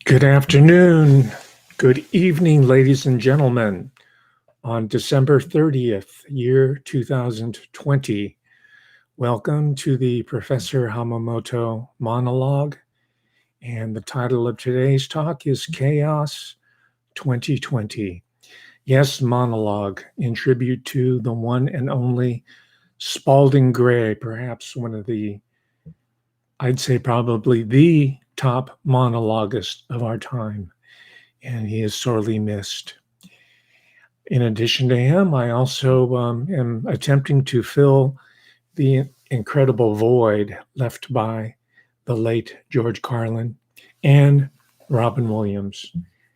Good afternoon, good evening, ladies and gentlemen. On December 30th, year 2020, welcome to the Professor Hamamoto monologue. And the title of today's talk is Chaos 2020. Yes, monologue in tribute to the one and only Spalding Gray, perhaps one of the, I'd say probably the top monologuist of our time. And he is sorely missed. In addition to him, I also am attempting to fill the incredible void left by the late George Carlin and Robin Williams.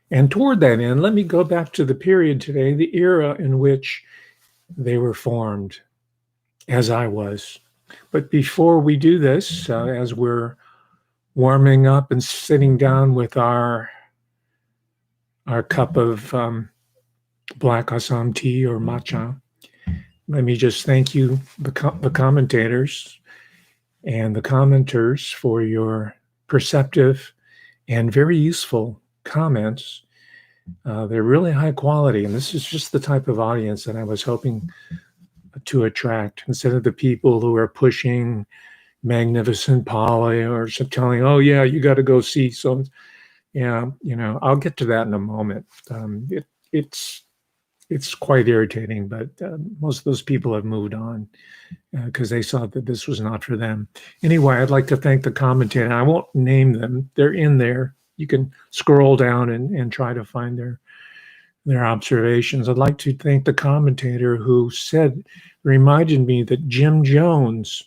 And toward that end, let me go back to the period today, the era in which they were formed, as I was. But before we do this, as we're warming up and sitting down with our cup of black Assam tea or matcha, let me just thank you, the commentators and the commenters, for your perceptive and very useful comments. They're really high quality, and this is just the type of audience that I was hoping to attract, instead of the people who are pushing magnificent Polly or telling, oh yeah, you got to go see some. Yeah, I'll get to that in a moment. It's quite irritating, but most of those people have moved on because they saw that this was not for them. Anyway, I'd like to thank the commentator. I won't name them. They're in there. You can scroll down and try to find their observations. I'd like to thank the commentator who reminded me that Jim Jones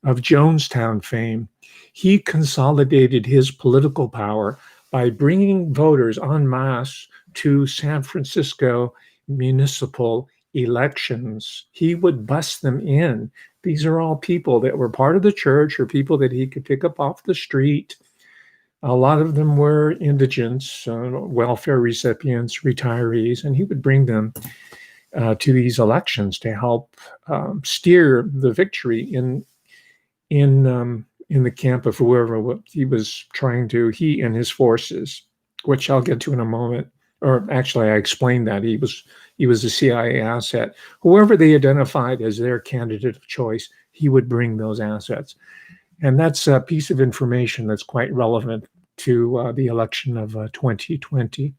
of Jonestown fame, he consolidated his political power by bringing voters en masse to San Francisco municipal elections. He would bust them in. These are all people that were part of the church or people that he could pick up off the street. A lot of them were indigents, welfare recipients, retirees, and he would bring them to these elections to help steer the victory in the camp of whoever he was trying to, he and his forces, which I'll get to in a moment. Or actually, I explained that he was a CIA asset. Whoever they identified as their candidate of choice, he would bring those assets. And that's a piece of information that's quite relevant to the election of 2020.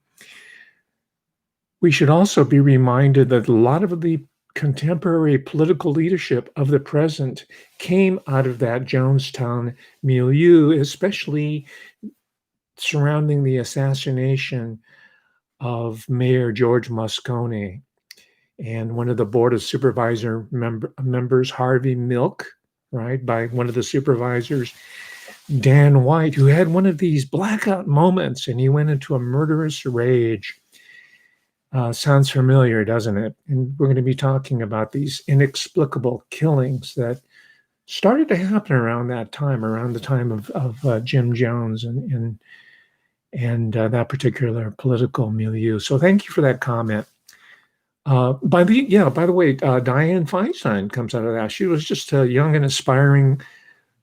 We should also be reminded that a lot of the contemporary political leadership of the present came out of that Jonestown milieu, especially surrounding the assassination of Mayor George Moscone and one of the Board of Supervisor members, Harvey Milk, right, by one of the supervisors, Dan White, who had one of these blackout moments and he went into a murderous rage. Sounds familiar, doesn't it? And we're going to be talking about these inexplicable killings that started to happen around that time, around the time of Jim Jones and that particular political milieu. So thank you for that comment. By the way, Dianne Feinstein comes out of that. She was just a young and aspiring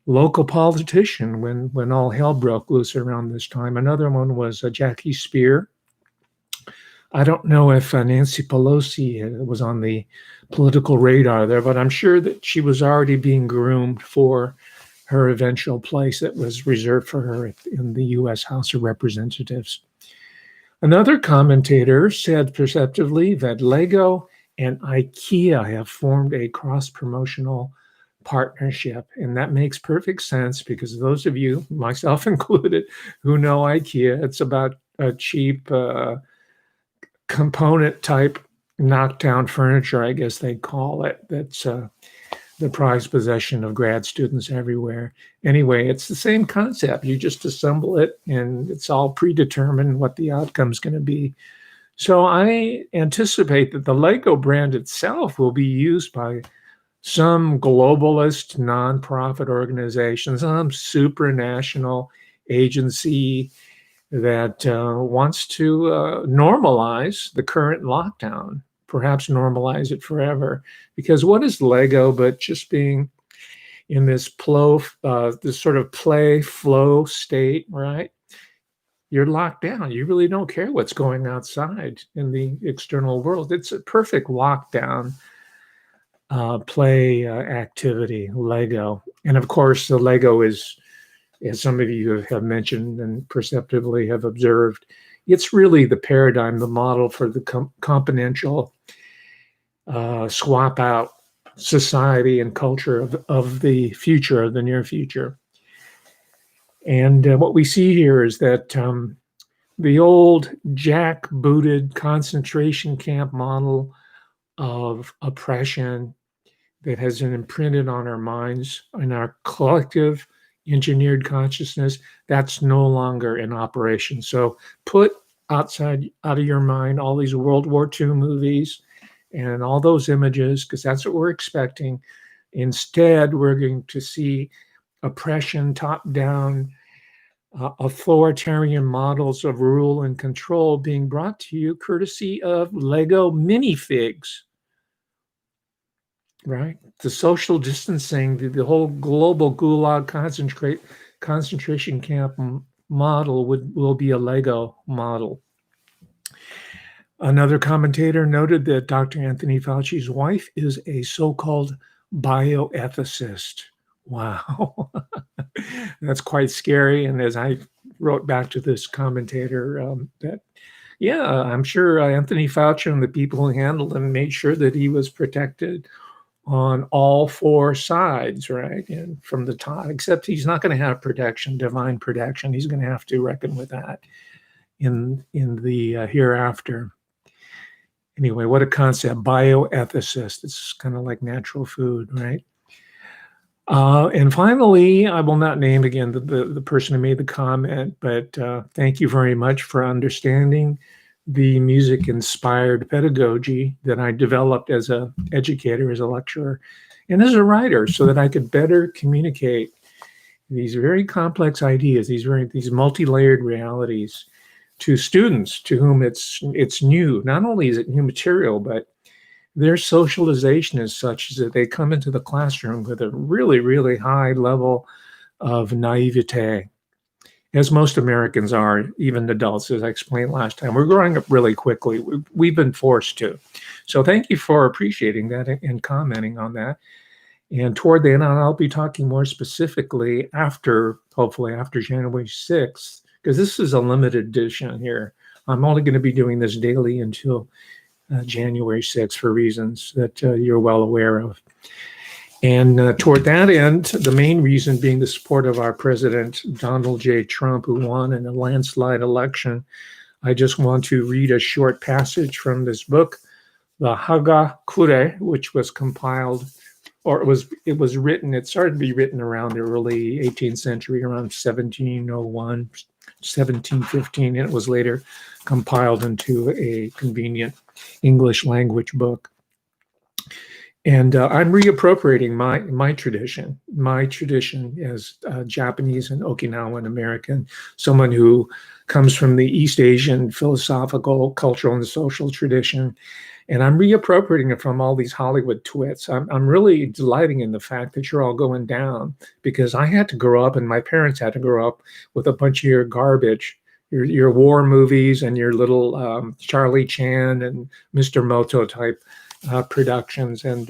local politician when all hell broke loose around this time. Another one was Jackie Spear. I don't know if Nancy Pelosi was on the political radar there, but I'm sure that she was already being groomed for her eventual place that was reserved for her in the U.S. House of Representatives. Another commentator said perceptively that Lego and IKEA have formed a cross-promotional partnership, and that makes perfect sense because those of you, myself included, who know IKEA, it's about a cheap component type knockdown furniture, I guess they call it, that's the prized possession of grad students everywhere. Anyway, it's the same concept. You just assemble it and it's all predetermined what the outcome's going to be. So I anticipate that the Lego brand itself will be used by some globalist nonprofit organization, some supranational agency that wants to normalize the current lockdown, perhaps normalize it forever. Because what is Lego but just being in this sort of play flow state, right? you're locked down. You really don't care what's going outside in the external world. It's a perfect lockdown play activity, Lego. And of course, the Lego is, as some of you have mentioned and perceptively have observed, it's really the paradigm, the model for the componential swap out society and culture of the future, of the near future. And what we see here is that the old jack-booted concentration camp model of oppression that has been imprinted on our minds and our collective engineered consciousness, that's no longer in operation. So put out of your mind all these World War II movies and all those images, because that's what we're expecting. Instead, we're going to see oppression, top-down, authoritarian models of rule and control being brought to you courtesy of Lego minifigs, right? The social distancing, the whole global gulag concentration camp model will be a Lego model. Another commentator noted that Dr. Anthony Fauci's wife is a so-called bioethicist. Wow, that's quite scary. And as I wrote back to this commentator, that, yeah, I'm sure Anthony Fauci and the people who handled him made sure that he was protected on all four sides, right? And from the top, except he's not going to have protection, divine protection. He's going to have to reckon with that in the hereafter. Anyway, what a concept, bioethicist. It's kind of like natural food, right? And finally, I will not name again the person who made the comment, but thank you very much for understanding the music-inspired pedagogy that I developed as an educator, as a lecturer, and as a writer, so that I could better communicate these very complex ideas, these multi-layered realities to students to whom it's new. Not only is it new material, but their socialization is such that they come into the classroom with a really, really high level of naivete, as most Americans are, even adults, as I explained last time. We're growing up really quickly. We've been forced to. So thank you for appreciating that and commenting on that. And toward the end, I'll be talking more specifically hopefully after January 6th, because this is a limited edition here. I'm only going to be doing this daily until January 6th for reasons that you're well aware of. And toward that end, the main reason being the support of our President, Donald J. Trump, who won in a landslide election. I just want to read a short passage from this book, the Hagakure, which was compiled, or it was written, it started to be written around the early 18th century, around 1701, 1715, and it was later compiled into a convenient English language book. And I'm reappropriating my tradition as Japanese and Okinawan American, someone who comes from the East Asian philosophical, cultural, and social tradition. And I'm reappropriating it from all these Hollywood twits. I'm really delighting in the fact that you're all going down, because I had to grow up and my parents had to grow up with a bunch of your garbage, your war movies and your little Charlie Chan and Mr. Moto type productions, and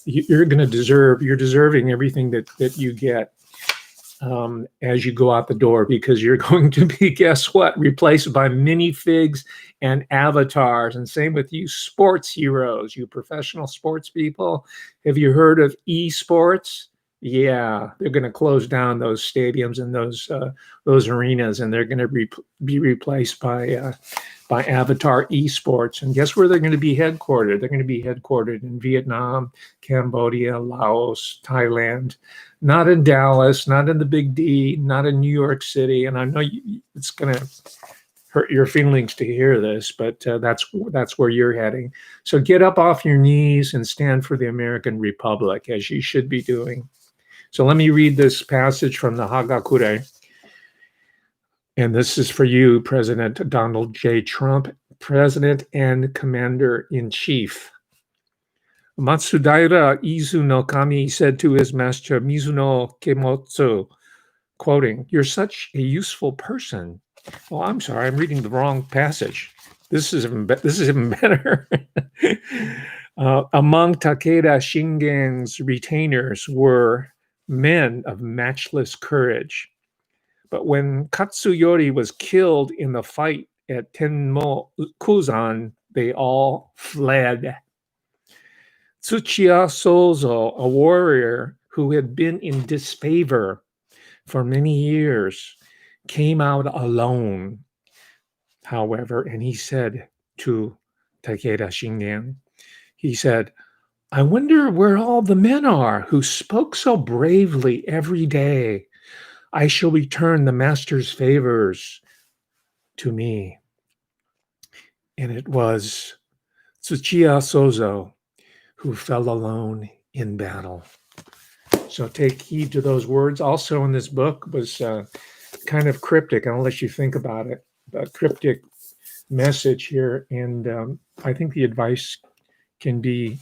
you're deserving everything that you get as you go out the door, because you're going to be, guess what, replaced by minifigs and avatars. And same with you sports heroes, you professional sports people. Have you heard of esports? Yeah, they're going to close down those stadiums and those arenas, and they're going to be replaced by Avatar Esports. And guess where they're going to be headquartered? They're going to be headquartered in Vietnam, Cambodia, Laos, Thailand, not in Dallas, not in the Big D, not in New York City. And I know it's going to hurt your feelings to hear this, but that's where you're heading. So get up off your knees and stand for the American Republic, as you should be doing. So let me read this passage from the Hagakure. And this is for you, President Donald J. Trump, President and Commander-in-Chief. Matsudaira Izu no Kami said to his master Mizuno Kemotsu, quoting, "You're such a useful person. Oh, I'm sorry, I'm reading the wrong passage. This is even better. Among Takeda Shingen's retainers were men of matchless courage. But when Katsuyori was killed in the fight at Tenmo Kuzan, they all fled. Tsuchiya Sozo, a warrior who had been in disfavor for many years, came out alone, however, and he said to Takeda Shingen, he said, I wonder where all the men are who spoke so bravely every day. I shall return the master's favors to me. And it was Tsuchiya Sozo who fell alone in battle. So take heed to those words. Also in this book was kind of cryptic. I'll let you think about it. A cryptic message here. And I think the advice can be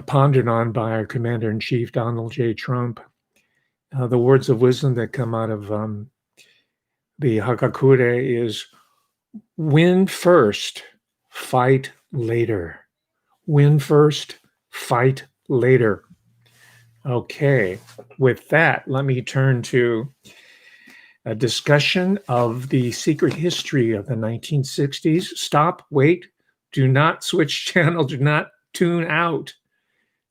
pondered on by our Commander-in-Chief, Donald J. Trump. The words of wisdom that come out of the Hagakure is, win first, fight later. Win first, fight later. Okay, with that, let me turn to a discussion of the secret history of the 1960s. Stop, wait, do not switch channel, do not tune out.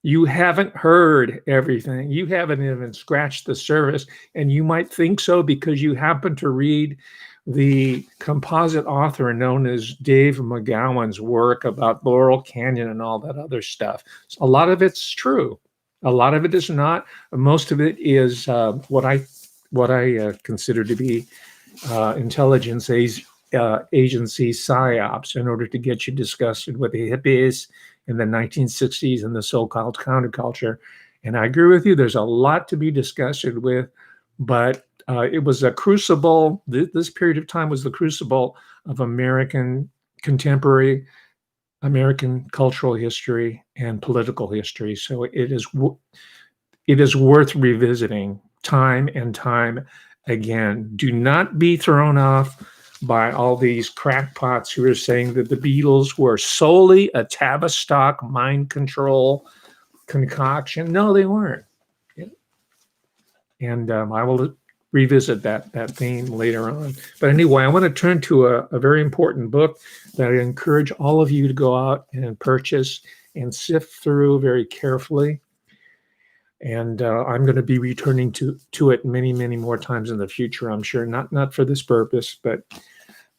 You haven't heard everything. You haven't even scratched the surface, and you might think so because you happen to read the composite author known as Dave McGowan's work about Laurel Canyon and all that other stuff. So a lot of it's true. A lot of it is not. Most of it is what I consider to be intelligence agency psyops in order to get you disgusted with the hippies in the 1960s and the so-called counterculture. And I agree with you. There's a lot to be disgusted with, but it was a crucible. This period of time was the crucible of contemporary American cultural history and political history. So it is worth revisiting time and time again. Do not be thrown off by all these crackpots who are saying that the Beatles were solely a Tavistock mind control concoction. No, they weren't. And I will revisit that theme later on. But anyway, I want to turn to a very important book that I encourage all of you to go out and purchase and sift through very carefully. And I'm going to be returning to it many, many more times in the future, I'm sure. Not for this purpose, but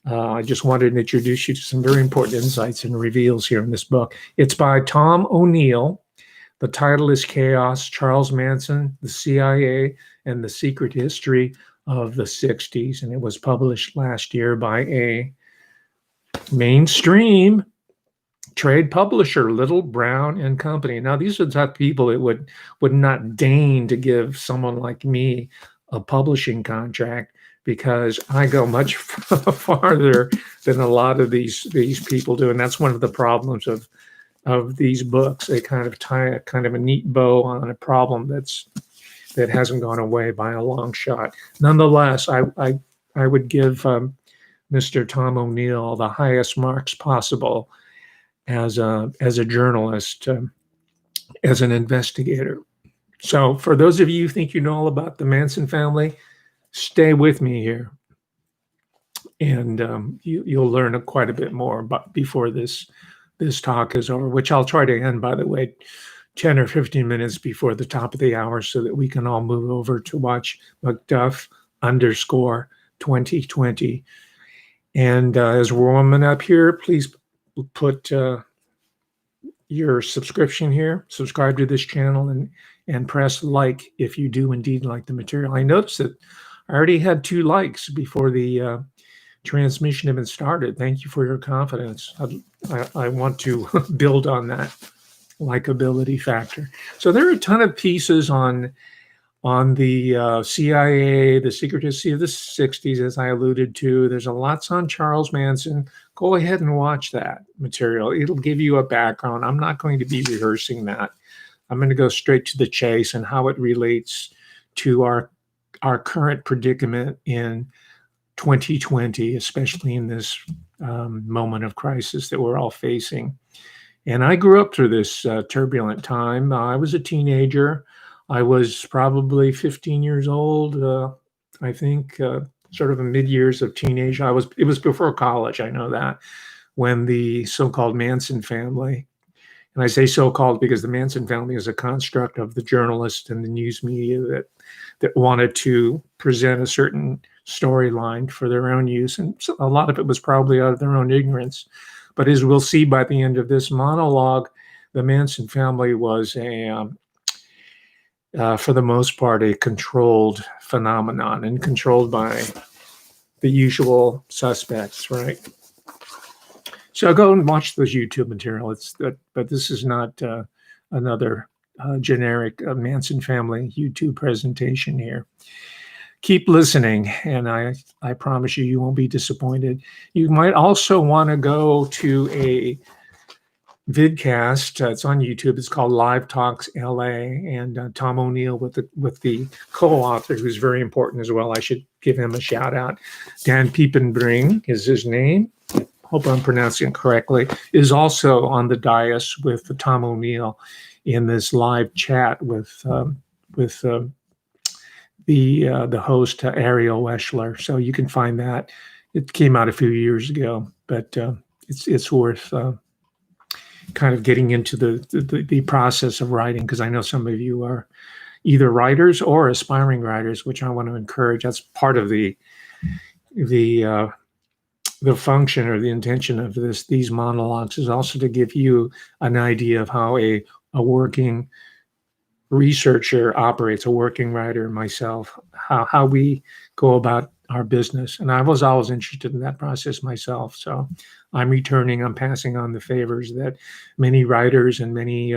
I just wanted to introduce you to some very important insights and reveals here in this book. It's by Tom O'Neill. The title is Chaos, Charles Manson, the CIA, and the Secret History of the 60s. And it was published last year by a mainstream trade publisher, Little Brown and Company. Now, these are the type of people that would not deign to give someone like me a publishing contract, because I go much farther than a lot of these people do. And that's one of the problems of these books. They kind of tie a kind of a neat bow on a problem that hasn't gone away by a long shot. Nonetheless, I would give Mr. Tom O'Neill the highest marks possible as a journalist, as an investigator. So for those of you who think you know all about the Manson family, stay with me here, and you'll learn quite a bit more before this talk is over, which I'll try to end, by the way, 10 or 15 minutes before the top of the hour, so that we can all move over to watch Macduff _2020. And as we're warming up here, please put your subscription here, subscribe to this channel, and press like if you do indeed like the material. I noticed that I already had 2 likes before the transmission even started. Thank you for your confidence. I want to build on that likability factor. So there are a ton of pieces on the CIA, the secret history of the 60s, as I alluded to. There's a lots on Charles Manson. Go ahead and watch that material. It'll give you a background. I'm not going to be rehearsing that. I'm going to go straight to the chase and how it relates to our current predicament in 2020, especially in this moment of crisis that we're all facing. And I grew up through this turbulent time. I was a teenager. I was probably 15 years old, I think, sort of the mid years of teenage. It was before college, I know that, when the so-called Manson family, and I say so-called because the Manson family is a construct of the journalists and the news media that wanted to present a certain storyline for their own use. And so a lot of it was probably out of their own ignorance. But as we'll see by the end of this monologue, the Manson family was for the most part, a controlled phenomenon and controlled by the usual suspects, right? So go and watch those YouTube material. But this is not another generic Manson family YouTube presentation here. Keep listening, and I promise you, you won't be disappointed. You might also want to go to a vidcast. It's on YouTube. It's called Live Talks LA, and Tom O'Neill with the co-author, who's very important as well. I should give him a shout out. Dan Piepenbring is his name. Hope I'm pronouncing it correctly. Is also on the dais with Tom O'Neill in this live chat with the host Ariel Weschler. So you can find that. It came out a few years ago, but it's worth kind of getting into the process of writing, because I know some of you are either writers or aspiring writers, which I want to encourage. That's part of the function or the intention of these monologues, is also to give you an idea of how a working researcher operates, a working writer, myself, how we go about our business. And I was always interested in that process myself. So I'm passing on the favors that many writers and many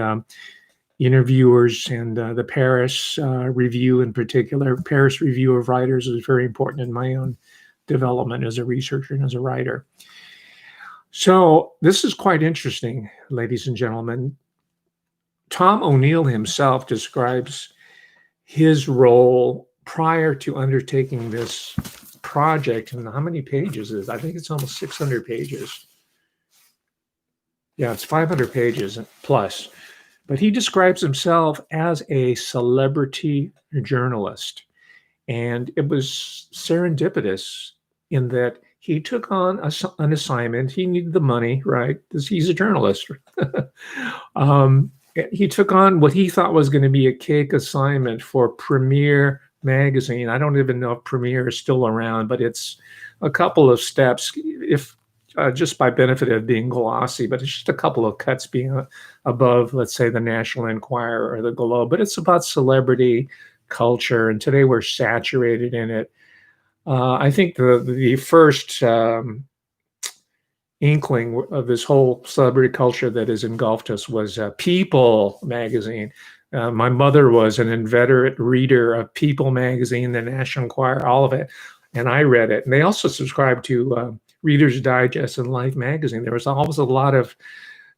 interviewers, and the Paris Review in particular, Paris Review of Writers, is very important in my own development as a researcher and as a writer. So this is quite interesting, ladies and gentlemen. Tom O'Neill himself describes his role prior to undertaking this project. And how many pages is it? I think it's almost 600 pages. Yeah, it's 500 pages plus. But he describes himself as a celebrity journalist. And it was serendipitous in that he took on an assignment. He needed the money, right? Because he's a journalist. He took on what he thought was going to be a cake assignment for Premiere magazine. I don't even know if Premiere is still around, but it's a couple of steps, if just by benefit of being glossy, but it's just a couple of cuts being above, let's say, the National Enquirer or the Globe. But it's about celebrity culture, and today we're saturated in it. I think the first inkling of this whole celebrity culture that has engulfed us was People magazine. My mother was an inveterate reader of People magazine, the National Enquirer, all of it, and I read it. And they also subscribed to Reader's Digest and Life magazine. There was always a lot of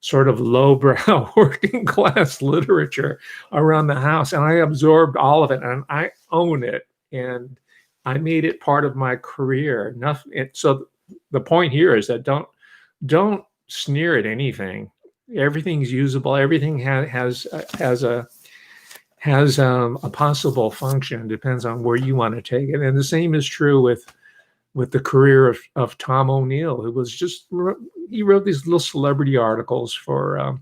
sort of lowbrow working class literature around the house, and I absorbed all of it, and I own it, and I made it part of my career. So the point here is that don't sneer at anything. Everything's usable. Everything has a possible function. It depends on where you want to take it. And the same is true with the career of Tom O'Neill, who was he wrote these little celebrity articles for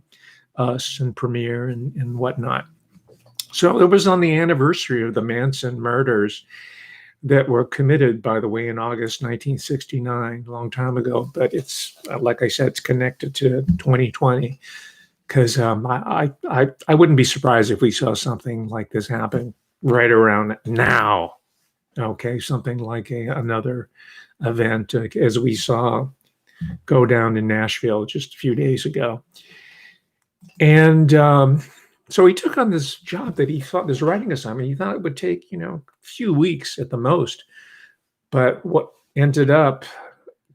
Us and Premiere and whatnot. So it was on the anniversary of the Manson murders that were committed, by the way, in August 1969, a long time ago. But it's, like I said, it's connected to 2020, because I wouldn't be surprised if we saw something like this happen right around now. Okay, something like another event, as we saw go down in Nashville just a few days ago. And so he took on this job that he thought, this writing assignment, he thought it would take, a few weeks at the most. But what ended up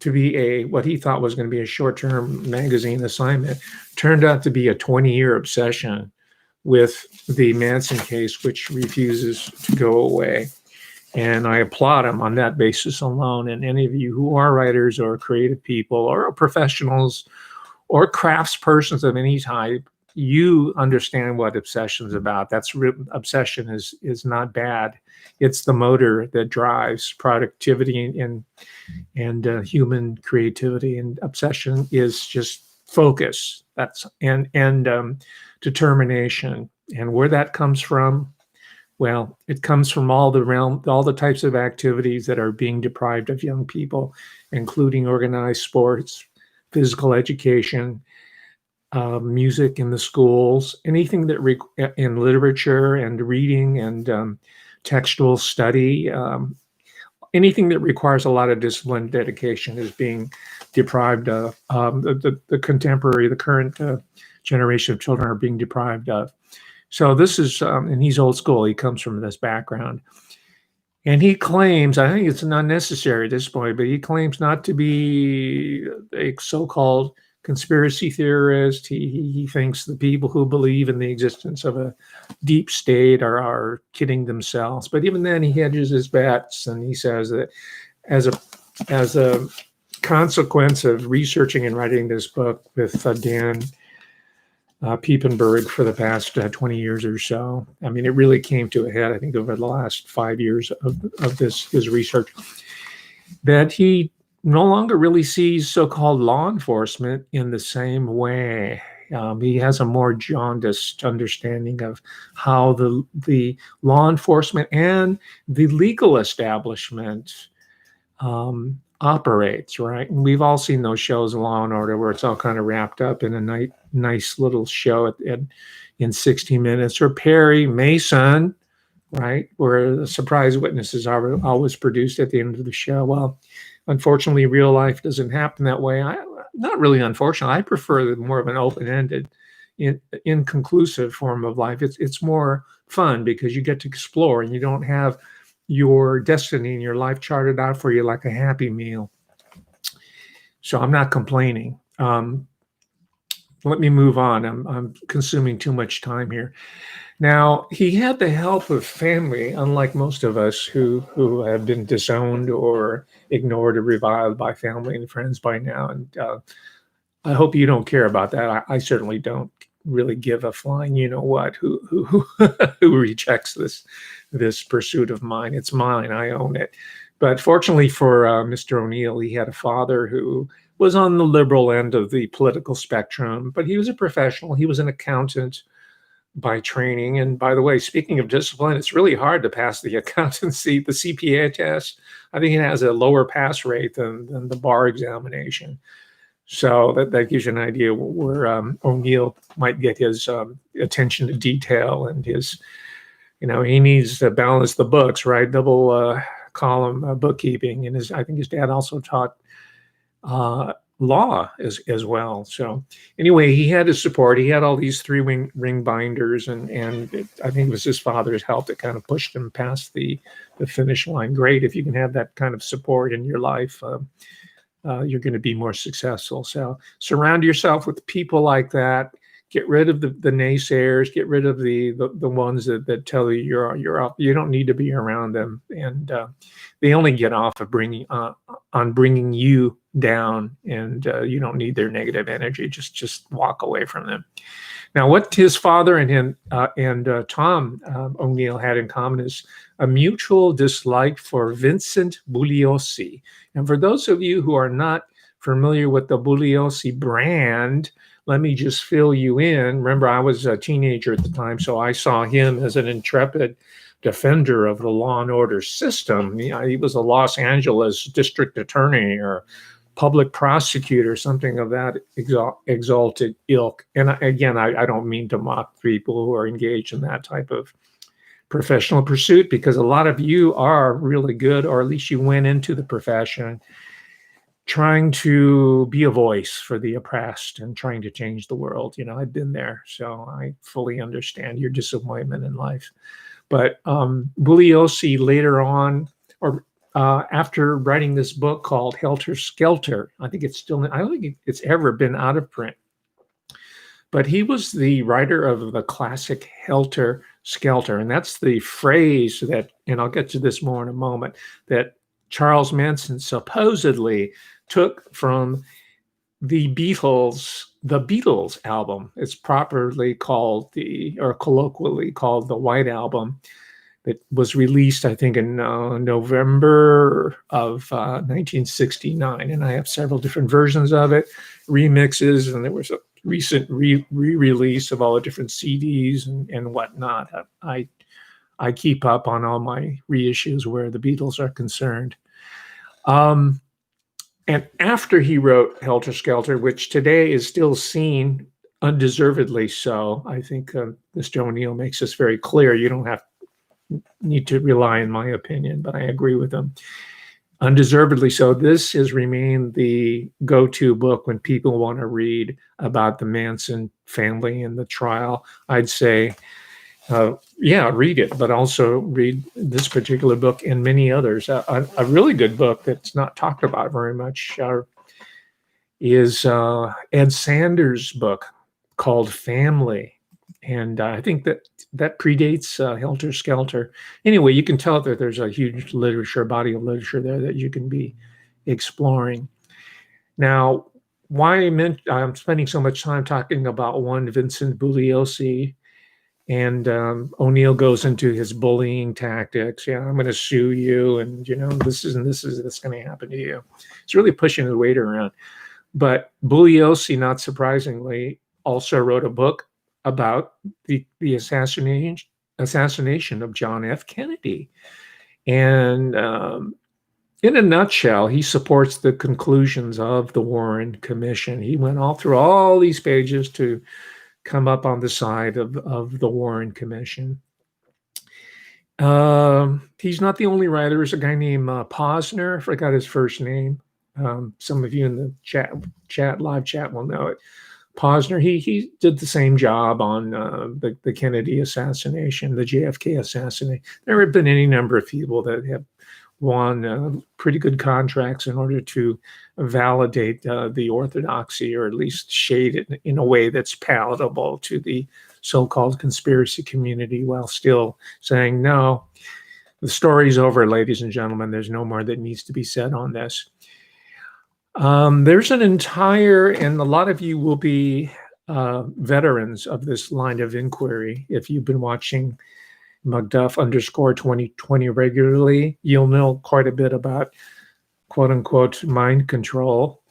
to be what he thought was going to be a short-term magazine assignment turned out to be a 20-year obsession with the Manson case, which refuses to go away. And I applaud him on that basis alone. And any of you who are writers or creative people or professionals or crafts persons of any type, you understand what obsession is about. Obsession is not bad. It's the motor that drives productivity and human creativity. And obsession is just focus. And determination. And where that comes from, well, it comes from all the types of activities that are being deprived of young people, including organized sports, physical education, music in the schools, anything that in literature and reading and textual study, anything that requires a lot of discipline and dedication is being deprived of. The current generation of children are being deprived of. So this is, and he's old school. He comes from this background. And he claims, I think it's not necessary at this point, but he claims not to be a so-called conspiracy theorist. He thinks the people who believe in the existence of a deep state are kidding themselves. But even then, he hedges his bets, and he says that as a consequence of researching and writing this book with Dan Piepenburg for the past 20 years or so. I mean, it really came to a head, I think, over the last 5 years of his research, that he no longer really sees so-called law enforcement in the same way. He has a more jaundiced understanding of how the law enforcement and the legal establishment operates, right? And we've all seen those shows, Law and Order, where it's all kind of wrapped up in a nice little show in 60 minutes. Or Perry Mason, right, where the surprise witnesses are always produced at the end of the show. Well, unfortunately, real life doesn't happen that way. Not really unfortunately. I prefer more of an open-ended, inconclusive form of life. It's more fun because you get to explore and you don't have your destiny and your life charted out for you like a Happy Meal. So I'm not complaining. Let me move on. I'm consuming too much time here. Now, he had the help of family, unlike most of us who have been disowned or ignored or reviled by family and friends by now. And I hope you don't care about that. I certainly don't really give a flying you-know-what who who rejects this pursuit of mine. It's mine. I own it. But fortunately for Mr. O'Neill, he had a father who was on the liberal end of the political spectrum, but he was a professional. He was an accountant by training. And by the way, speaking of discipline, it's really hard to pass the accountancy, the CPA test. I think it has a lower pass rate than the bar examination. So that gives you an idea where O'Neill might get his attention to detail and his, he needs to balance the books, right? Double column bookkeeping. And I think his dad also taught law as well. So anyway, he had his support. He had all these ring binders, and I think it was his father's help that kind of pushed him past the finish line. Great. If you can have that kind of support in your life, you're going to be more successful. So surround yourself with people like that. Get rid of the naysayers. Get rid of the ones that tell you you're up. You don't need to be around them, and they only get off of bringing you down, and you don't need their negative energy. Just walk away from them. Now, what his father and him and Tom O'Neill had in common is a mutual dislike for Vincent Bugliosi. And for those of you who are not familiar with the Bugliosi brand, let me just fill you in. Remember, I was a teenager at the time, so I saw him as an intrepid defender of the law and order system. He was a Los Angeles district attorney or public prosecutor, something of that exalted ilk. And again, I don't mean to mock people who are engaged in that type of professional pursuit, because a lot of you are really good, or at least you went into the profession trying to be a voice for the oppressed and trying to change the world. I've been there, so I fully understand your disappointment in life. But Bugliosi later on, or after writing this book called Helter Skelter, I don't think it's ever been out of print. but he was the writer of the classic Helter Skelter. And that's the phrase that, and I'll get to this more in a moment, that Charles Manson supposedly took from the Beatles album. It's properly called or colloquially called the White Album. It was released, I think, in November of 1969, and I have several different versions of it, remixes, and there was a recent re-release of all the different CDs and whatnot. I keep up on all my reissues where the Beatles are concerned. And after he wrote Helter Skelter, which today is still seen undeservedly so, I think Mr. O'Neill makes this very clear. You don't need to rely on my opinion, but I agree with him. Undeservedly so, this has remained the go-to book when people want to read about the Manson family and the trial. I'd say, read it, but also read this particular book and many others. A really good book that's not talked about very much is Ed Sanders' book called Family. And I think that predates Helter Skelter. Anyway, you can tell that there's a huge body of literature there that you can be exploring. Now, why I'm spending so much time talking about one Vincent Bugliosi, and O'Neill goes into his bullying tactics. Yeah, I'm going to sue you, and this is going to happen to you. It's really pushing the weight around. But Bugliosi, not surprisingly, also wrote a book about the assassination of John F. Kennedy. And in a nutshell, he supports the conclusions of the Warren Commission. He went through all these pages to come up on the side of the Warren Commission. He's not the only writer. There's a guy named Posner. I forgot his first name. Some of you in the live chat will know it. Posner, he did the same job on the Kennedy assassination, the JFK assassination. There have been any number of people that have won pretty good contracts in order to validate the orthodoxy, or at least shade it in a way that's palatable to the so-called conspiracy community, while still saying, no, the story's over, ladies and gentlemen. There's no more that needs to be said on this. There's an entire, and a lot of you will be veterans of this line of inquiry. If you've been watching McDuff_2020 regularly, you'll know quite a bit about quote unquote mind control.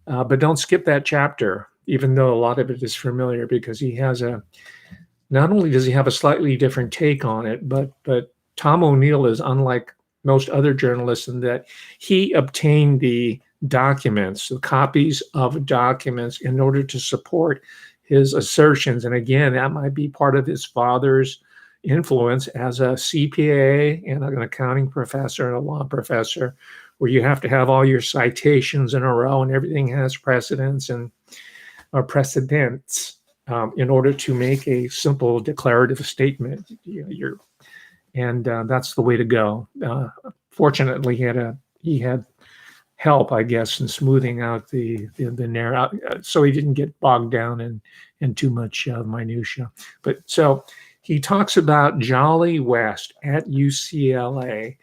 But don't skip that chapter, even though a lot of it is familiar, because he has not only does he have a slightly different take on it, but Tom O'Neill is unlike most other journalists in that he obtained the documents, the copies of documents, in order to support his assertions. And again, that might be part of his father's influence as a CPA and an accounting professor and a law professor, where you have to have all your citations in a row and everything has precedents and precedents in order to make a simple declarative statement. That's the way to go. Fortunately, he had help, I guess, in smoothing out the narrow, so he didn't get bogged down in too much minutia. But so he talks about Jolly West at UCLA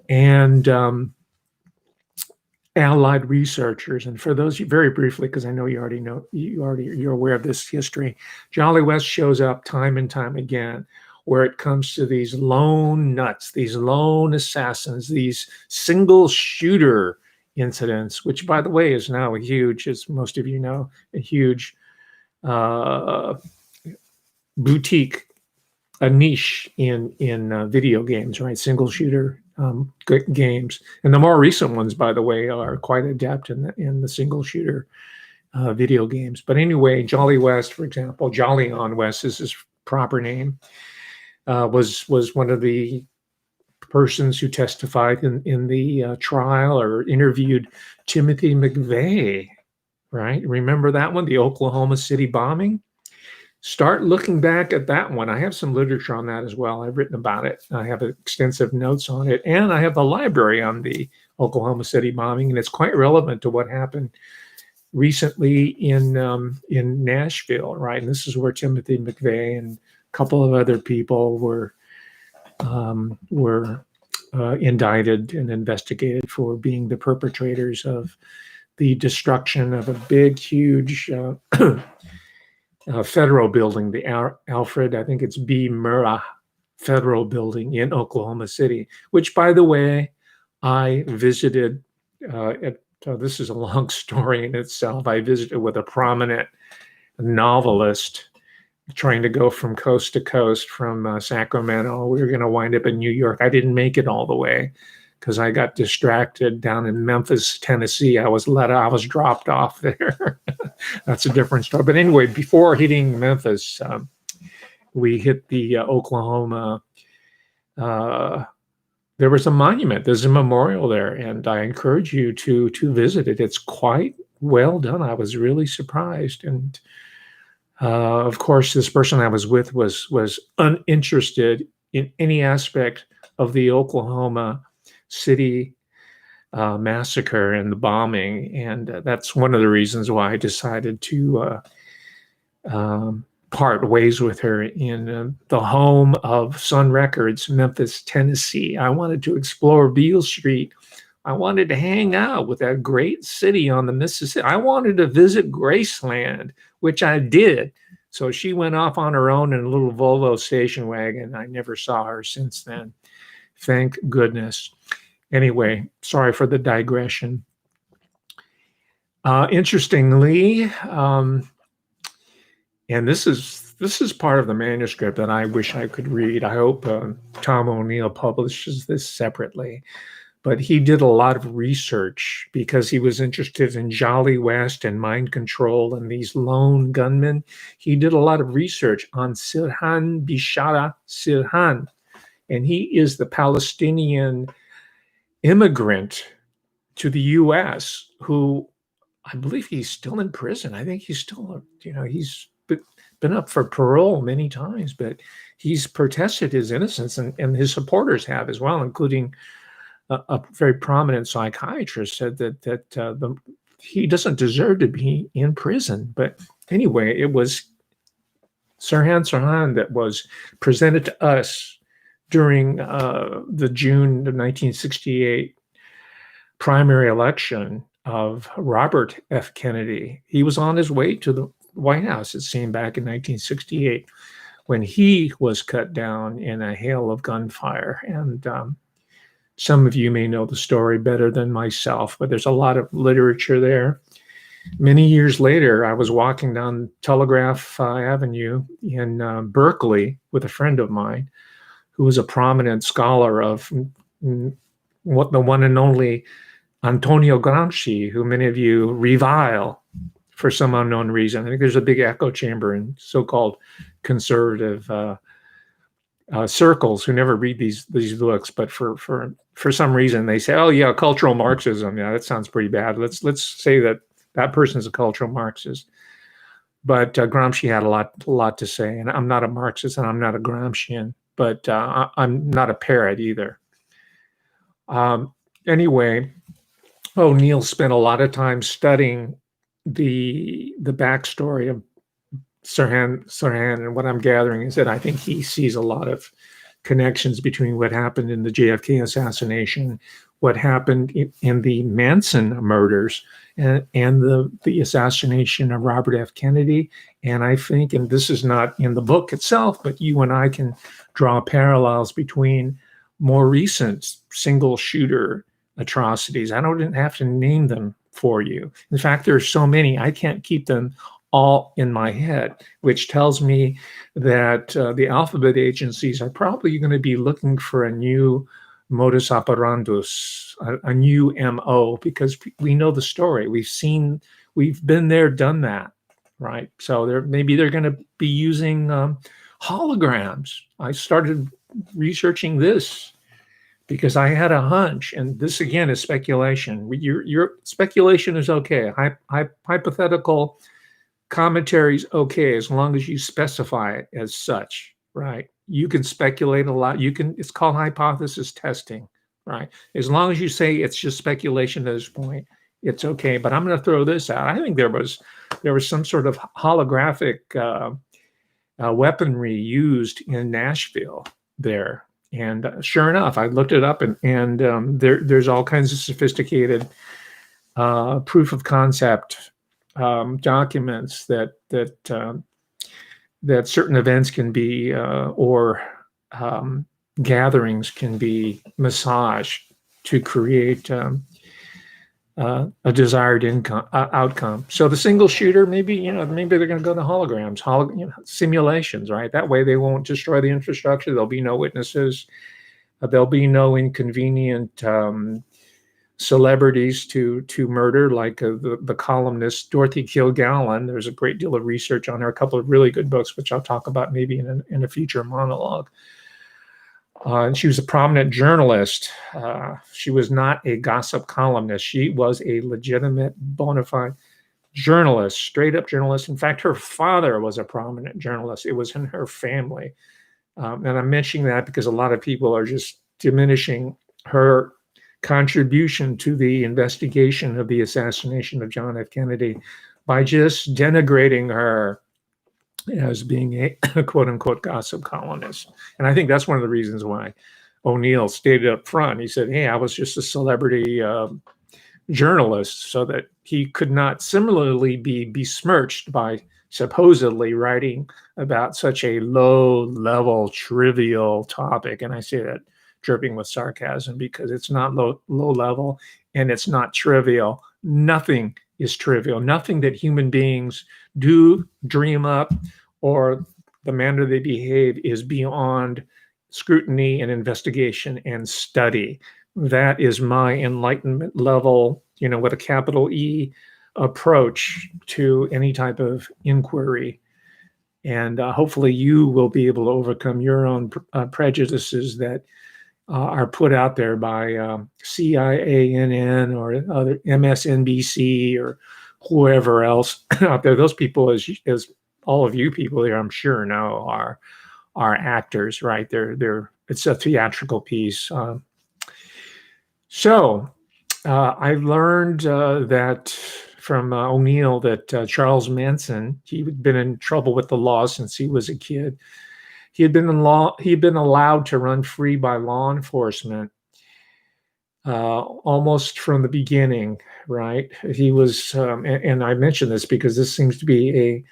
and allied researchers. And for those, very briefly, because I know you're aware of this history, Jolly West shows up time and time again where it comes to these lone nuts, these lone assassins, these single shooter incidents, which, by the way, is now a huge, as most of you know, a huge boutique, a niche in video games, right? Single shooter games, and the more recent ones, by the way, are quite adept in the single shooter video games. But anyway, Jolly West, for example, Jolly on West is his proper name, was one of the persons who testified in the trial or interviewed Timothy McVeigh, right? Remember that one, the Oklahoma City bombing? Start looking back at that one. I have some literature on that as well. I've written about it. I have extensive notes on it, and I have a library on the Oklahoma City bombing, and it's quite relevant to what happened recently in Nashville, right? And this is where Timothy McVeigh and a couple of other people were indicted and investigated for being the perpetrators of the destruction of a big, huge federal building, the Alfred, I think it's B. Murrah Federal Building in Oklahoma City, which, by the way, I visited. This is a long story in itself. I visited with a prominent novelist trying to go from coast to coast from Sacramento. We were going to wind up in New York. I didn't make it all the way because I got distracted down in Memphis, Tennessee. I was dropped off there. That's a different story. But anyway, before hitting Memphis, we hit the Oklahoma. There was a monument. There's a memorial there, and I encourage you to visit it. It's quite well done. I was really surprised, and of course, this person I was with was uninterested in any aspect of the Oklahoma City massacre and the bombing, and that's one of the reasons why I decided to part ways with her in the home of Sun Records, Memphis, Tennessee. I wanted to explore Beale Street. I wanted to hang out with that great city on the Mississippi. I wanted to visit Graceland, which I did. So she went off on her own in a little Volvo station wagon. I never saw her since then. Thank goodness. Anyway, sorry for the digression. Interestingly, and this is part of the manuscript that I wish I could read. I hope Tom O'Neill publishes this separately. But he did a lot of research because he was interested in Jolly West and mind control and these lone gunmen. He did a lot of research on Sirhan Bishara Sirhan, and he is the Palestinian immigrant to the U.S. who I believe he's still in prison. I think he's still, he's been up for parole many times, but he's protested his innocence, and his supporters have as well, including a very prominent psychiatrist said that he doesn't deserve to be in prison. But anyway, it was Sirhan that was presented to us during the June of 1968 primary election of Robert F. Kennedy. He was on his way to the White House, it seemed, back in 1968, when he was cut down in a hail of gunfire. And some of you may know the story better than myself, but there's a lot of literature there. Many years later, I was walking down Telegraph Avenue in Berkeley with a friend of mine who was a prominent scholar of what the one and only Antonio Gramsci, who many of you revile for some unknown reason. I think there's a big echo chamber in so-called conservative circles who never read these books, but for some reason they say, "Oh yeah, cultural Marxism. Yeah, that sounds pretty bad. Let's say that person's a cultural Marxist." But Gramsci had a lot to say, and I'm not a Marxist and I'm not a Gramscian, but I'm not a parrot either. Anyway, O'Neill spent a lot of time studying the backstory of Sirhan, and what I'm gathering is that I think he sees a lot of connections between what happened in the JFK assassination, what happened in the Manson murders, and the assassination of Robert F. Kennedy. And I think, and this is not in the book itself, but you and I can draw parallels between more recent single shooter atrocities. I don't have to name them for you. In fact, there are so many, I can't keep them all in my head, which tells me that the alphabet agencies are probably going to be looking for a new modus operandus, a new MO, because we know the story. We've been there, done that, right? So maybe they're going to be using holograms. I started researching this because I had a hunch, and this again is speculation. Your speculation is okay. Hypothetical commentary's okay as long as you specify it as such, right? You can speculate a lot. It's called hypothesis testing, right? As long as you say it's just speculation at this point, it's okay. But I'm going to throw this out. I think there was some sort of holographic weaponry used in Nashville there. And sure enough, I looked it up, and there's all kinds of sophisticated proof of concept documents that certain events can be or gatherings can be massaged to create a desired outcome. So the single shooter, maybe they're going to go to holograms, simulations, right? That way they won't destroy the infrastructure. There'll be no witnesses. There'll be no inconvenient celebrities to murder, like the columnist Dorothy Kilgallen. There's a great deal of research on her, a couple of really good books, which I'll talk about maybe in a future monologue. And she was a prominent journalist. She was not a gossip columnist. She was a legitimate, bona fide journalist, straight up journalist. In fact, her father was a prominent journalist. It was in her family. And I'm mentioning that because a lot of people are just diminishing her contribution to the investigation of the assassination of John F. Kennedy by just denigrating her as being a quote unquote gossip columnist. And I think that's one of the reasons why O'Neill stated up front. He said, hey, I was just a celebrity journalist, so that he could not similarly be besmirched by supposedly writing about such a low level, trivial topic. And I say that dripping with sarcasm because it's not low level and it's not trivial. Nothing is trivial. Nothing that human beings do, dream up, or the manner they behave is beyond scrutiny and investigation and study. That is my enlightenment level, with a capital E approach to any type of inquiry. And hopefully you will be able to overcome your own prejudices that are put out there by CIANN or other MSNBC or whoever else out there. Those people, as all of you people here, I'm sure know, are actors, right? It's a theatrical piece. So I learned that from O'Neill that Charles Manson, he'd been in trouble with the law since he was a kid. He had been allowed to run free by law enforcement almost from the beginning, right? He was, and I mention this because this seems to be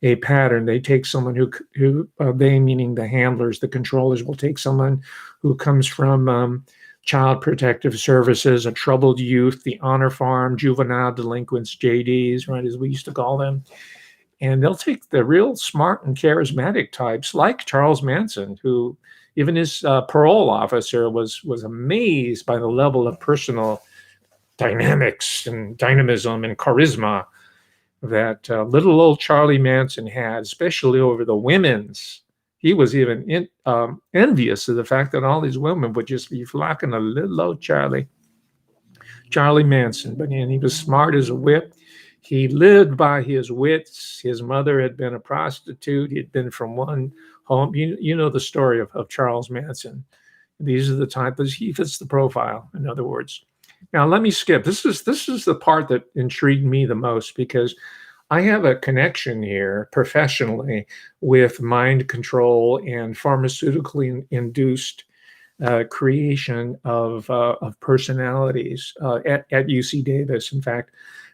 a pattern. They take someone who they, meaning the handlers, the controllers, will take someone who comes from Child Protective Services, a troubled youth, the honor farm, juvenile delinquents, JDs, right, as we used to call them. And they'll take the real smart and charismatic types like Charles Manson, who even his parole officer was amazed by the level of personal dynamics and dynamism and charisma that little old Charlie Manson had, especially over the women's. He was even envious of the fact that all these women would just be flocking to little old Charlie Manson. But he was smart as a whip. He lived by his wits. His mother had been a prostitute. He'd been from one home. You know the story of Charles Manson. These are the types. He fits the profile, in other words. Now, let me skip. This is the part that intrigued me the most, because I have a connection here professionally with mind control and pharmaceutically induced creation of personalities at UC Davis. In fact,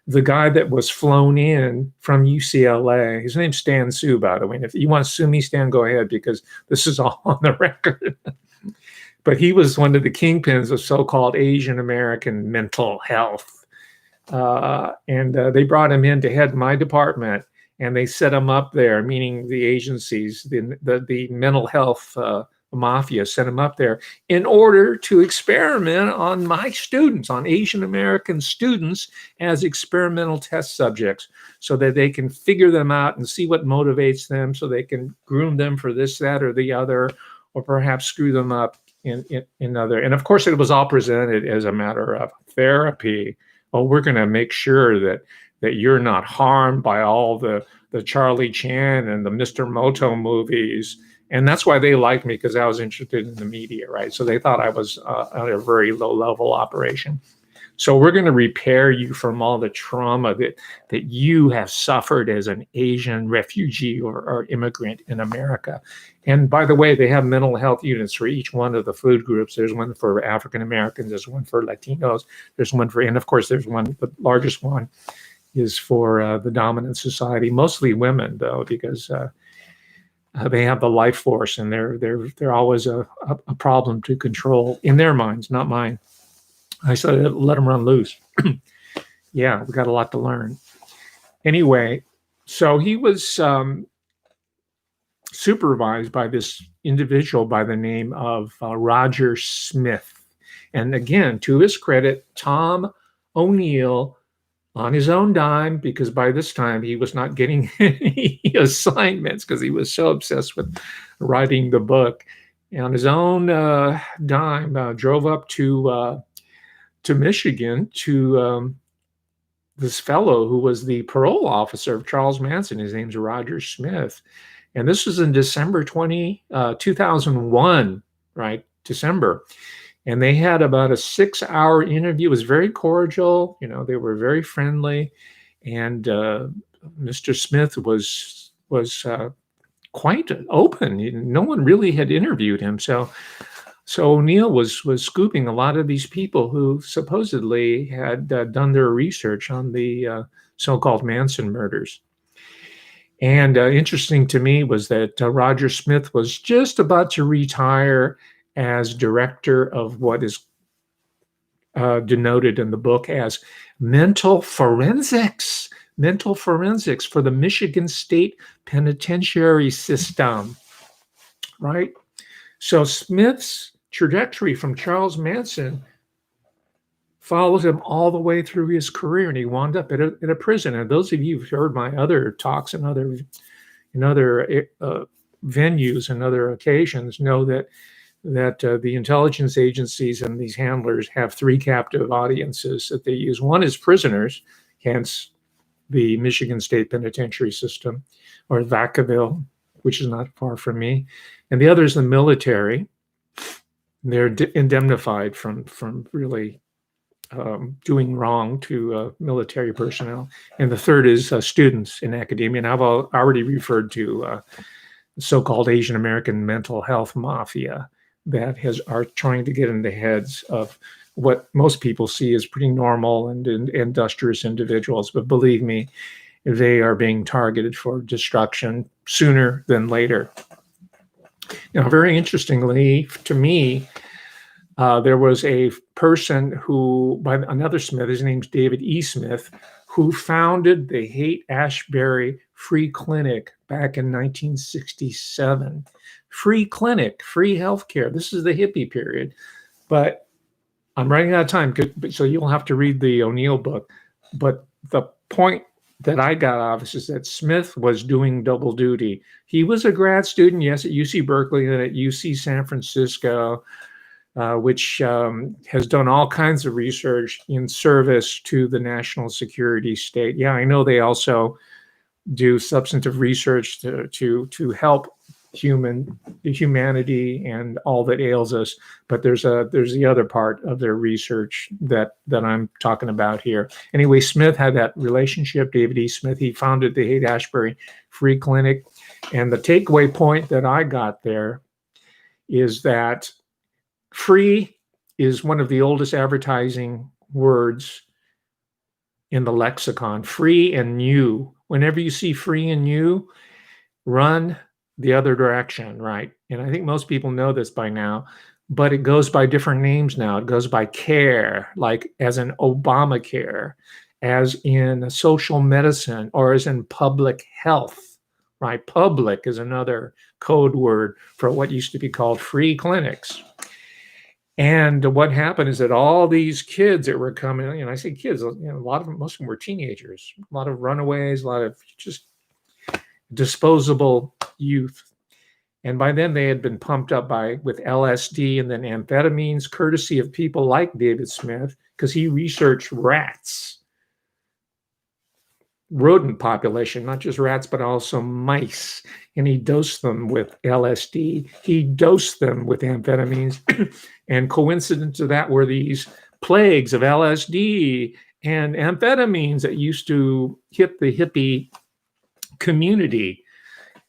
the guy that was flown in from UCLA, his name's Stan Sue, by the way. And if you want to sue me, Stan, go ahead, because this is all on the record. But he was one of the kingpins of so-called Asian American mental health. And they brought him in to head my department, and they set him up there, meaning the agencies, the mental health mafia set him up there in order to experiment on my students, on Asian American students, as experimental test subjects, so that they can figure them out and see what motivates them, so they can groom them for this, that, or the other, or perhaps screw them up in other. And of course, it was all presented as a matter of therapy. Oh, we're going to make sure that you're not harmed by all the Charlie Chan and the Mr. Moto movies. And that's why they liked me, because I was interested in the media, right? So they thought I was on a very low level operation. So we're going to repair you from all the trauma that you have suffered as an Asian refugee or immigrant in America. And by the way, they have mental health units for each one of the food groups. There's one for African Americans, there's one for Latinos, there's one for, and of course, there's one, the largest one is for the dominant society, mostly women, though, because they have the life force, and they're always a problem to control in their minds, not mine. I said, let them run loose. Yeah, we got a lot to learn. Anyway, so he was supervised by this individual by the name of Roger Smith. And again, to his credit, Tom O'Neill, on his own dime, because by this time he was not getting any assignments because he was so obsessed with writing the book. And on his own dime, drove up to Michigan to this fellow who was the parole officer of Charles Manson. His name's Roger Smith. And this was in December 2001, right? December. And they had about a 6-hour interview. It was very cordial. You know, they were very friendly. And Mr. Smith was quite open. No one really had interviewed him. So O'Neill was scooping a lot of these people who supposedly had done their research on the so-called Manson murders. And interesting to me was that Roger Smith was just about to retire as director of what is denoted in the book as mental forensics for the Michigan State Penitentiary System, right? So Smith's trajectory from Charles Manson follows him all the way through his career, and he wound up at a prison. And those of you who've heard my other talks and other venues and other occasions know that the intelligence agencies and these handlers have 3 captive audiences that they use. One is prisoners, hence the Michigan State Penitentiary System, or Vacaville, which is not far from me. And the other is the military. They're indemnified from really doing wrong to military personnel. And the third is students in academia. And I've already referred to the so-called Asian American mental health mafia that are trying to get in the heads of what most people see as pretty normal and industrious individuals. But believe me, they are being targeted for destruction sooner than later. Now, very interestingly to me, there was a person who, by another Smith, his name's David E. Smith, who founded the Haight-Ashbury Free Clinic back in 1967. Free clinic, free healthcare. This is the hippie period. But I'm running out of time, so you'll have to read the O'Neill book. But the point that I got out of this is that Smith was doing double duty. He was a grad student, yes, at UC Berkeley and at UC San Francisco, which has done all kinds of research in service to the national security state. Yeah, I know they also do substantive research to help humanity and all that ails us, but there's the other part of their research that I'm talking about here. Anyway, Smith had that relationship, David E. Smith. He founded the Haight-Ashbury Free Clinic, and the takeaway point that I got there is that free is one of the oldest advertising words in the lexicon. Free and new. Whenever you see free and new, run the other direction, right? And I think most people know this by now, but it goes by different names now. It goes by care, like as in Obamacare, as in social medicine, or as in public health, right? Public is another code word for what used to be called free clinics. And what happened is that all these kids that were coming, and I say kids, a lot of them, most of them were teenagers, a lot of runaways, a lot of just disposable youth. And by then they had been pumped up with LSD and then amphetamines, courtesy of people like David Smith, because he researched rats, rodent population, not just rats, but also mice. And he dosed them with LSD. He dosed them with amphetamines. And coincident to that were these plagues of LSD and amphetamines that used to hit the hippie community,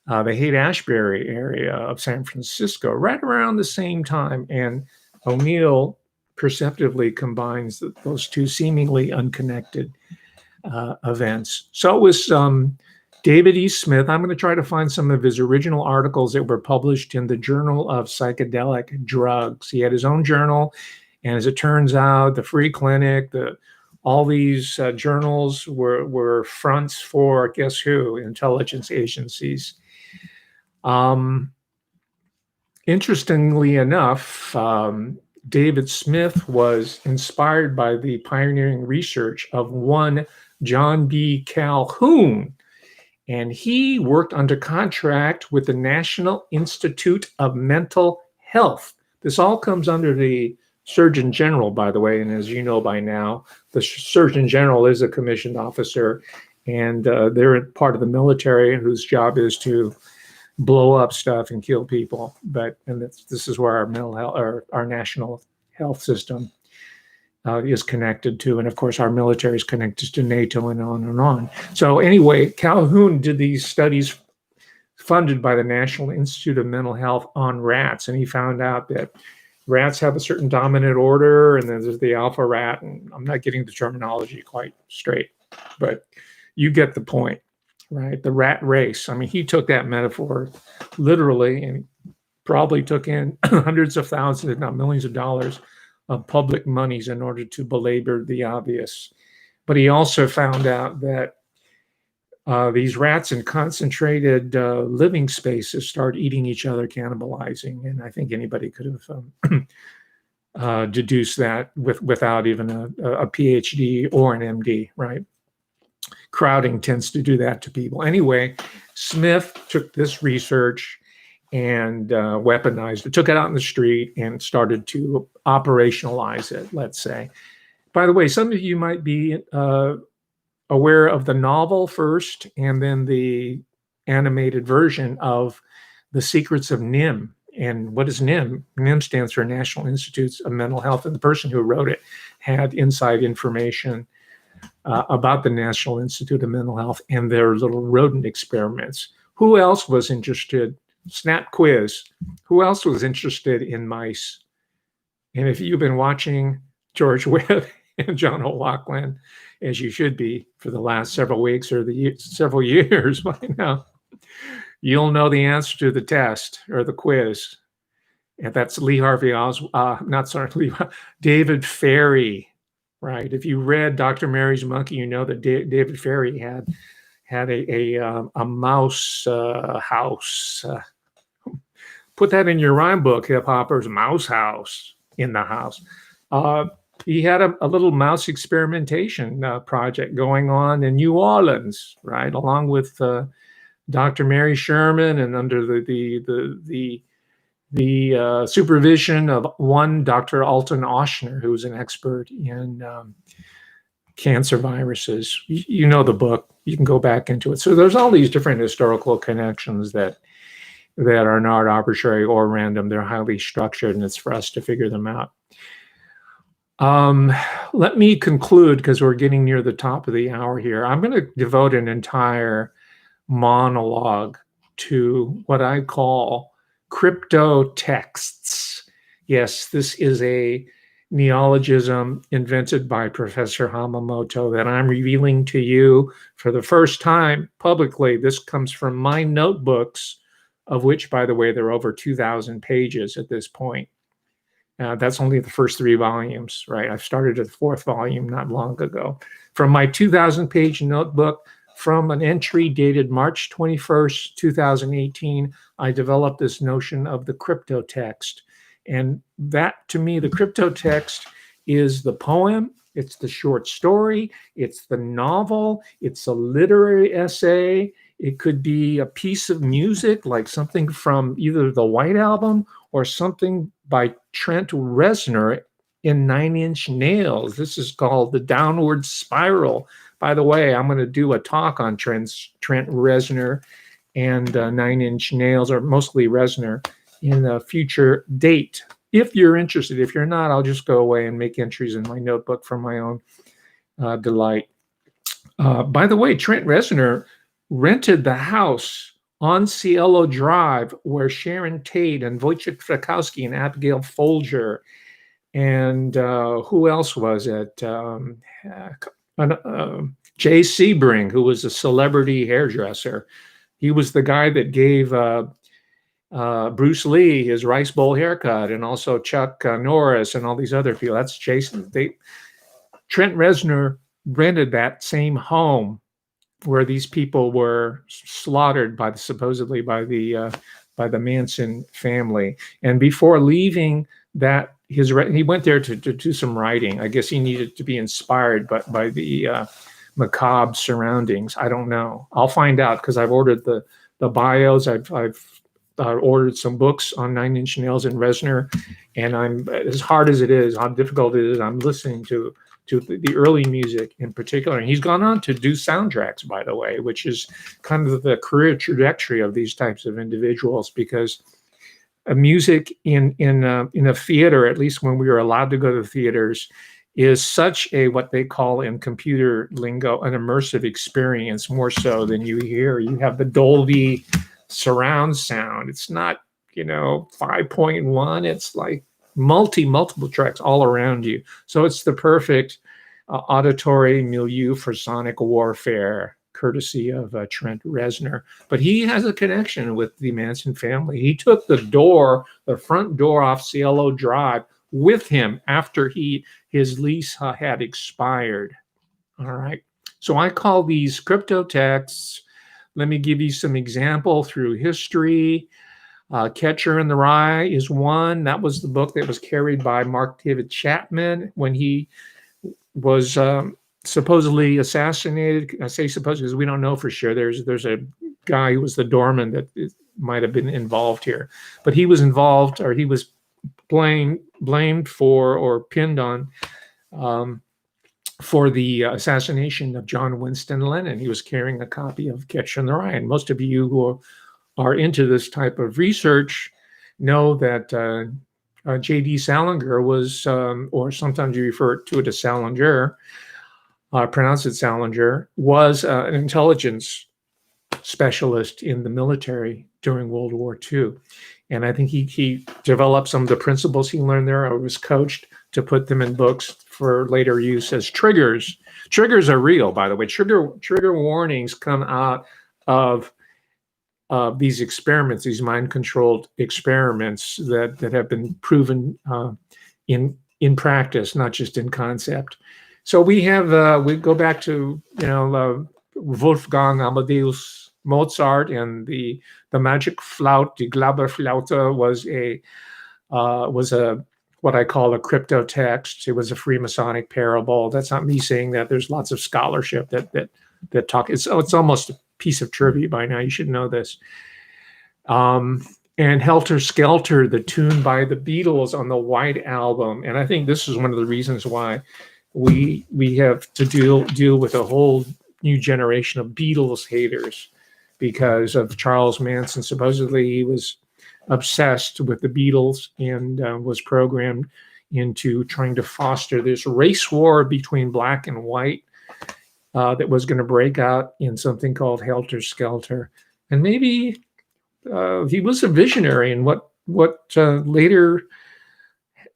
the Haight-Ashbury area of San Francisco, right around the same time. And O'Neill perceptively combines those two seemingly unconnected events. So it was David E. Smith. I'm going to try to find some of his original articles that were published in the Journal of Psychedelic Drugs. He had his own journal, and as it turns out, the Free Clinic, all these journals were fronts for, guess who? Intelligence agencies. Interestingly enough, David Smith was inspired by the pioneering research of one John B. Calhoun, and he worked under contract with the National Institute of Mental Health. This all comes under the Surgeon General, by the way, and as you know by now, the Surgeon General is a commissioned officer, and they're part of the military whose job is to blow up stuff and kill people. This is where our mental health, or our national health system is connected to. And of course, our military is connected to NATO and on and on. So anyway, Calhoun did these studies funded by the National Institute of Mental Health on rats. And he found out that rats have a certain dominant order, and then there's the alpha rat. And I'm not getting the terminology quite straight, but you get the point. Right, the rat race. I mean, he took that metaphor literally and probably took in hundreds of thousands, if not millions of dollars of public monies in order to belabor the obvious. But he also found out that these rats in concentrated living spaces start eating each other, cannibalizing. And I think anybody could have deduced that without even a PhD or an MD, right? Crowding tends to do that to people. Anyway, Smith took this research and weaponized it, took it out in the street and started to operationalize it, let's say. By the way, some of you might be aware of the novel first and then the animated version of The Secrets of NIM. And what is NIM? NIM stands for National Institutes of Mental Health. And the person who wrote it had inside information about the National Institute of Mental Health and their little rodent experiments. Who else was interested? Snap quiz. Who else was interested in mice? And if you've been watching George Webb and John O'Loughlin, as you should be for the last several weeks or several years by now, you'll know the answer to the test or the quiz. And that's David Ferry. Right. If you read Dr. Mary's Monkey, you know that David Ferry had a mouse house. Put that in your rhyme book, hip hoppers. Mouse house in the house. He had a little mouse experimentation project going on in New Orleans, right, along with Dr. Mary Sherman, and under the supervision of one Dr. Alton Oshner, who was an expert in cancer viruses. You know the book. You can go back into it. So there's all these different historical connections that are not arbitrary or random. They're highly structured, and it's for us to figure them out. Let me conclude, because we're getting near the top of the hour here. I'm going to devote an entire monologue to what I call crypto texts. Yes, this is a neologism invented by Professor Hamamoto that I'm revealing to you for the first time publicly. This comes from my notebooks, of which, by the way, there are over 2,000 pages at this point. That's only the first 3 volumes, right? I've started a 4th volume not long ago. From my 2,000-page notebook, from an entry dated March 21st, 2018, I developed this notion of the crypto text. And that, to me, the crypto text is the poem, it's the short story, it's the novel, it's a literary essay. It could be a piece of music, like something from either the White Album or something by Trent Reznor in 9 Inch Nails. This is called The Downward Spiral. By the way, I'm going to do a talk on Trent Reznor and 9 Inch Nails, or mostly Reznor, in a future date. if you're interested. If you're not, I'll just go away and make entries in my notebook for my own delight. By the way, Trent Reznor rented the house on Cielo Drive where Sharon Tate and Wojciech Frykowski and Abigail Folger and who else was it? Jay Sebring, who was a celebrity hairdresser. He was the guy that gave Bruce Lee his rice bowl haircut, and also Chuck Norris and all these other people. That's Jason. Trent Reznor rented that same home where these people were slaughtered by supposedly by the Manson family. And before leaving that, he went there to do some writing. I guess he needed to be inspired by the macabre surroundings. I don't know. I'll find out because I've ordered the bios. I've ordered some books on Nine Inch Nails and Reznor, and I'm, as hard as it is, how difficult it is, I'm listening to the early music in particular. And he's gone on to do soundtracks, by the way, which is kind of the career trajectory of these types of individuals, because music in a theater, at least when we were allowed to go to theaters, is such a, what they call in computer lingo, an immersive experience, more so than you hear. You have the Dolby surround sound. It's not, 5.1. It's like multiple tracks all around you. So it's the perfect auditory milieu for sonic warfare, courtesy of Trent Reznor. But he has a connection with the Manson family. He took the front door off Cielo Drive with him after his lease had expired. All right. So I call these crypto texts. Let me give you some example through history. Catcher in the Rye is one. That was the book that was carried by Mark David Chapman when he was supposedly assassinated. I say supposedly because we don't know for sure. There's a guy who was the doorman that might have been involved here, but he was involved, or he was blamed for or pinned on for the assassination of John Winston Lennon. He was carrying a copy of Catcher in the Rye. And most of you who are into this type of research know that J.D. Salinger was, or sometimes you refer to it as Salinger, pronounce it Salinger, was an intelligence specialist in the military during World War II. And I think he developed some of the principles he learned there, or was coached to put them in books for later use as triggers. Triggers are real, by the way. Trigger warnings come out of these experiments, these mind-controlled experiments that have been proven in practice, not just in concept. So we go back to Wolfgang Amadeus Mozart, and the magic flute, the Glauberflaute, was a what I call a crypto text. It was a Freemasonic parable. That's not me saying that. There's lots of scholarship that talk. It's almost a piece of trivia by now. You should know this. And Helter Skelter, the tune by the Beatles on the White Album. And I think this is one of the reasons why we have to deal with a whole new generation of Beatles haters, because of Charles Manson. Supposedly he was obsessed with the Beatles and was programmed into trying to foster this race war between black and white that was going to break out in something called Helter Skelter. And maybe he was a visionary in what later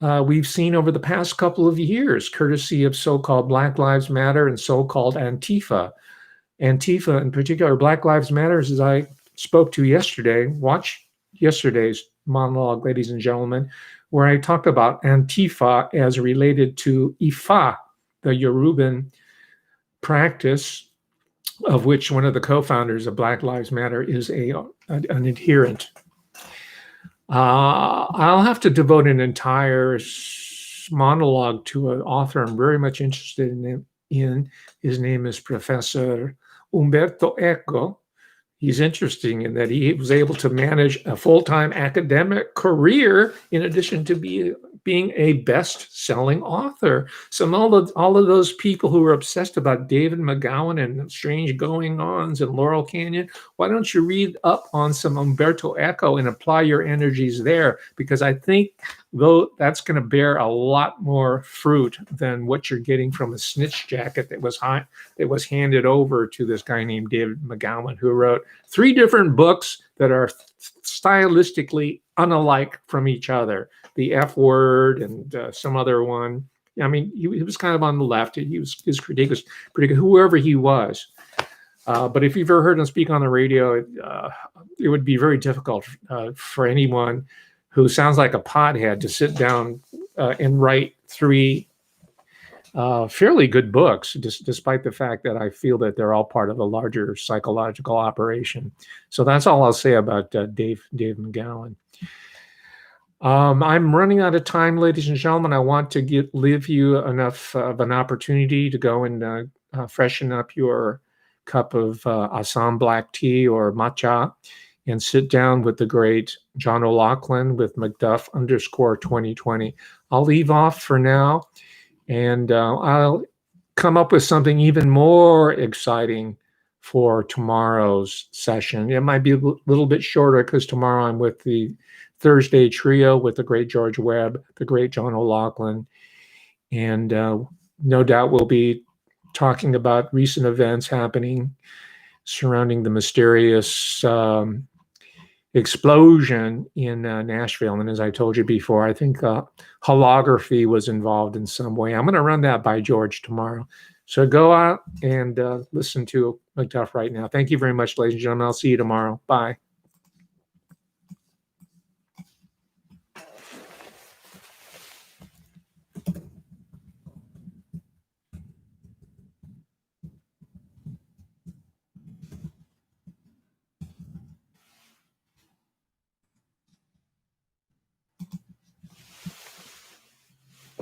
we've seen over the past couple of years, courtesy of so-called Black Lives Matter and so-called Antifa. Antifa in particular, Black Lives Matter, as I spoke to yesterday, watch yesterday's monologue, ladies and gentlemen, where I talked about Antifa as related to Ifa, the Yoruban practice of which one of the co-founders of Black Lives Matter is an adherent. I'll have to devote an entire monologue to an author I'm very much interested in. His name is Professor Umberto Eco. He's interesting in that he was able to manage a full-time academic career in addition to being a best-selling author. All of those people who were obsessed about David McGowan and strange going-ons and Laurel Canyon, why don't you read up on some Umberto Eco and apply your energies there? Because I think though that's going to bear a lot more fruit than what you're getting from a snitch jacket that was handed over to this guy named David McGowan, who wrote 3 different books that are stylistically unalike from each other. The F Word and some other one. I mean, he was kind of on the left. His critique was pretty good, whoever he was. But if you've ever heard him speak on the radio, it would be very difficult for anyone who sounds like a pothead to sit down and write 3 fairly good books, despite the fact that I feel that they're all part of a larger psychological operation. So that's all I'll say about Dave McGowan. I'm running out of time, ladies and gentlemen. I want to give you enough of an opportunity to go and freshen up your cup of Assam black tea or matcha and sit down with the great John O'Loughlin with Macduff_2020. I'll leave off for now, and I'll come up with something even more exciting for tomorrow's session. It might be a little bit shorter because tomorrow I'm with the Thursday trio with the great George Webb, the great John O'Loughlin, and no doubt we'll be talking about recent events happening surrounding the mysterious explosion in Nashville. And as I told you before, I think holography was involved in some way. I'm going to run that by George tomorrow. So go out and listen to Macduff right now. Thank you very much, ladies and gentlemen. I'll see you tomorrow. Bye.